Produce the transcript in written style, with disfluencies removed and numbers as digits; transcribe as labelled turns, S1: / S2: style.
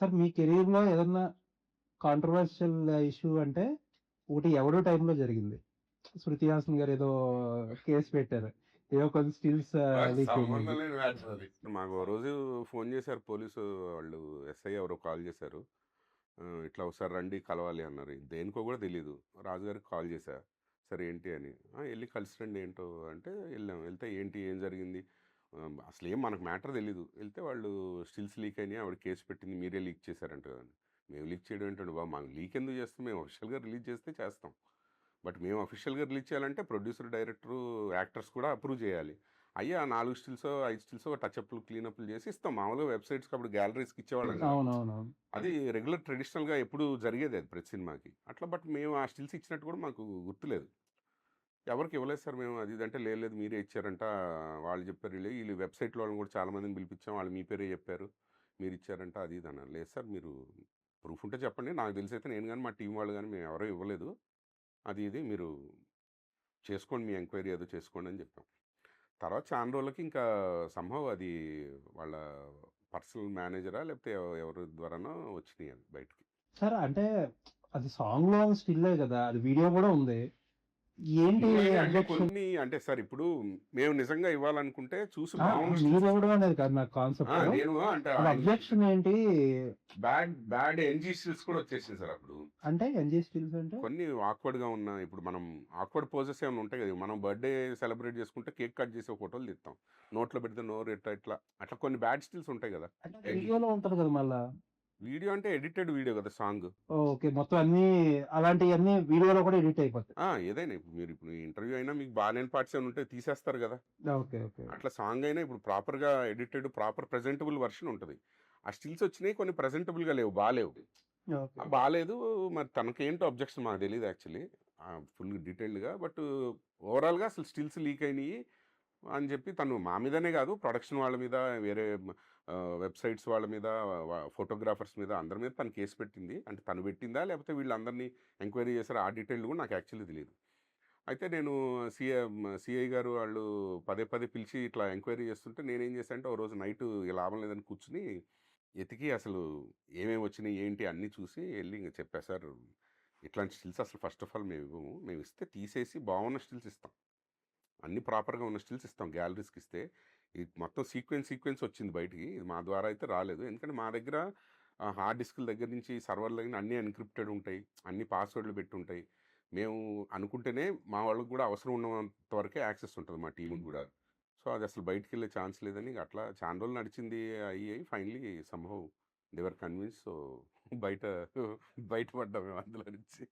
S1: Sir మీ కెరియర్‌లో ఏదన్నా controversial issue అంటే, ఒకటి 'ఎవడు' టైమ్‌లో జరిగింది. 'శృతి హాసన్' గారు ఏదో కేస్ పెట్టారు. ఏదో కొన్ని స్టిల్స్
S2: నాకు
S1: లీక్
S2: సంబంధం
S1: అయినాయని.
S2: లేని మ్యాటర్ అది. మాకు ఓ రోజు ఫోన్ చేశారు పోలీసు వాళ్ళు, ఎస్ఐ ఎవరో కాల్ చేశారు. ఇట్లా ఒకసారి రండి కలవాలి అన్నారు. దేనికో కూడా తెలీదు. రాజుగారికి కాల్ చేశా. సరే ఏంటి అని. వెళ్ళి కలిసి రండి ఏంటో అంటే వెళ్ళాం. వెళ్తే ఏంటి ఏం జరిగింది? అసలు ఏం మనకు మ్యాటర్ తెలీదు. వెళ్తే వాళ్ళు స్టిల్స్ లీక్ అయినాయి, ఆవిడ కేసు పెట్టింది, మీరే లీక్ చేశారంట కదా అని. మేము లీక్ చేయడం ఏంటండి బాబు, మాకు లీక్ ఎందుకు చేస్తాం, మేము అఫీషియల్గా రిలీజ్ చేస్తే చేస్తాం. బట్ మేము అఫీషియల్గా రిలీజ్ చేయాలంటే ప్రొడ్యూసర్, డైరెక్టరు, యాక్టర్స్ కూడా అప్రూవ్ చేయాలి. అయ్యా 4 స్టిల్సో 5 స్టిల్సో టచ్అప్లు క్లీనప్లు చేసి ఇస్తాం. మామూలుగా వెబ్సైట్స్కి అప్పుడు గ్యాలరీస్కి ఇచ్చేవాళ్ళం కదా.
S1: అవునవునవును.
S2: అది రెగ్యులర్ ట్రెడిషనల్గా ఎప్పుడు జరిగేది అది ప్రతి సినిమాకి. అట్లా బట్ మేము ఆ స్టిల్స్ ఇచ్చినట్టు కూడా మాకు గుర్తులేదు. ఎవరికి ఇవ్వలేదు సార్ మేము, అది ఇది అంటే లేదు లేదు మీరే ఇచ్చారంట, వాళ్ళు చెప్పారు, వీళ్ళు వెబ్సైట్లో వాళ్ళని కూడా చాలా మందిని పిలిపించాం, వాళ్ళు మీ పేరే చెప్పారు, మీరు ఇచ్చారంట అది ఇది అన్నారు. లేదు సార్ మీరు ప్రూఫ్ ఉంటే చెప్పండి, నాకు తెలిసి అయితే నేను కానీ మా టీం వాళ్ళు కానీ మేము ఎవరో ఇవ్వలేదు, అది ఇది మీరు చేసుకోండి, మీ ఎంక్వైరీ ఏదో చేసుకోండి అని చెప్పాం. తర్వాత చాలా రోజులకి ఇంకా సంభవ్ అది వాళ్ళ పర్సనల్ మేనేజరా లేకపోతే ఎవరి ద్వారానో వచ్చినాయి అది బయటికి.
S1: సార్ అంటే అది సాంగ్‌లో స్టిల్లే గదా! అది వీడియో గూడా ఉంది. ఏంటి
S2: ఉన్నాయి అంటే
S1: అబ్జెక్షన్?
S2: కొన్ని అంటే సార్ ఇప్పుడు మేము నిజంగా ఇవ్వాలనుకుంటే చూసి
S1: ఆ!
S2: బాగున్న స్టిల్స్
S1: మీరివ్వడం అనేది కాదు నాకు కాన్సెప్ట్.
S2: నేను అంటే
S1: అది అబ్జెక్షన్ ఏంటి?
S2: బ్యాడ్ బ్యాడ్ ఎన్జీ స్టిల్స్ కూడా వచ్చేసింది సార్ అప్పుడు.
S1: అంటే ఎన్‌జీ స్టిల్స్ అంటే?
S2: కొన్ని ఆక్వర్డ్గా ఉన్న, ఇప్పుడు మనం ఆక్వర్డ్ పోజెస్ ఏమైనా ఉంటాయి కదా, మనం బర్త్డే సెలబ్రేట్ చేసుకుంటే కేక్ కట్ చేసే ఫోటోలు తీస్తాం, నోట్లో పెడితే నోరు ఇట్లా ఇట్లా అట్లా కొన్ని బ్యాడ్ స్టిల్స్ ఉంటాయి కదా.
S1: అంటే అది వీడియోలో ఉంటది కదా మళ్ళా.
S2: వీడియో అంటే ఎడిటెడ్ వీడియో కదా సాంగ్.
S1: ఓకే. మొత్తం అన్నీ అలాంటియన్నీ వీడియోలో కూడా ఎడిట్ అయిపోతాయి.
S2: ఏదైనా ఇప్పుడు మీరు ఇప్పుడు ఇంటర్వ్యూ అయినా మీకు బాగాలేని పార్ట్స్ ఏమైనా ఉంటే తీసేస్తారు కదా.
S1: ఓకే. ఓకే.
S2: అట్లా సాంగ్ అయినా ఇప్పుడు ప్రాపర్గా ఎడిటెడ్ ప్రాపర్ ప్రెజెంటబుల్ వర్షన్ ఉంటుంది. ఆ స్టిల్స్ వచ్చినాయి కొన్ని ప్రెజెంటబుల్గా లేవు, బాగాలేవు.
S1: ఓకే.
S2: బాగాలేదు. మరి తనకేంటో అబ్జెక్షన్ మాకు తెలియదు యాక్చువల్లీ ఫుల్ డీటెయిల్డ్గా. బట్ ఓవరాల్గా అసలు స్టిల్స్ లీక్ అయినాయి అని చెప్పి తను మా మీదనే కాదు, ప్రొడక్షన్ వాళ్ళ మీద, వేరే వెబ్సైట్స్ వాళ్ళ మీద, ఫోటోగ్రాఫర్స్ మీద, అందరి మీద తను కేసు పెట్టింది. అంటే తను పెట్టిందా లేకపోతే వీళ్ళందరినీ ఎంక్వైరీ చేశారు, ఆ డీటెయిల్ కూడా నాకు యాక్చువల్లీ తెలియదు. అయితే నేను సిఐ గారు వాళ్ళు పదే పదే పిలిచి ఇట్లా ఎంక్వైరీ చేస్తుంటే నేనేం చేశాను అంటే, ఓ రోజు నైట్ లాభం లేదని కూర్చుని ఎతికి అసలు ఏమేమి వచ్చినాయి ఏంటి అన్నీ చూసి వెళ్ళి ఇంక చెప్పా, సార్ ఇట్లాంటి స్టిల్స్ అసలు ఫస్ట్ ఆఫ్ ఆల్ మేము ఇవ్వము, మేము ఇస్తే తీసేసి బాగున్న స్టిల్స్ ఇస్తాం, అన్ని ప్రాపర్గా ఉన్న స్టిల్స్ ఇస్తాం, గ్యాలరీస్కి ఇస్తే ఇది మొత్తం సీక్వెన్స్ వచ్చింది బయటికి, ఇది మా ద్వారా అయితే రాలేదు. ఎందుకంటే మా దగ్గర హార్డ్ డిస్క్ల దగ్గర నుంచి సర్వర్ల దగ్గర అన్నీ ఎన్క్రిప్టెడ్ ఉంటాయి, అన్ని పాస్వర్డ్లు పెట్టి ఉంటాయి. మేము అనుకుంటేనే మా వాళ్ళకి కూడా అవసరం ఉన్నంత వరకే యాక్సెస్ ఉంటుంది మా టీంకి కూడా. సో అది అసలు బయటికి వెళ్ళే ఛాన్స్ లేదని అట్లా చాలా రోజులు నడిచింది. అయ్యి ఫైనలీ సంభవ్ దేవర్ కన్విన్స్. సో బయటపడ్డాం మేము అందులో నుంచి.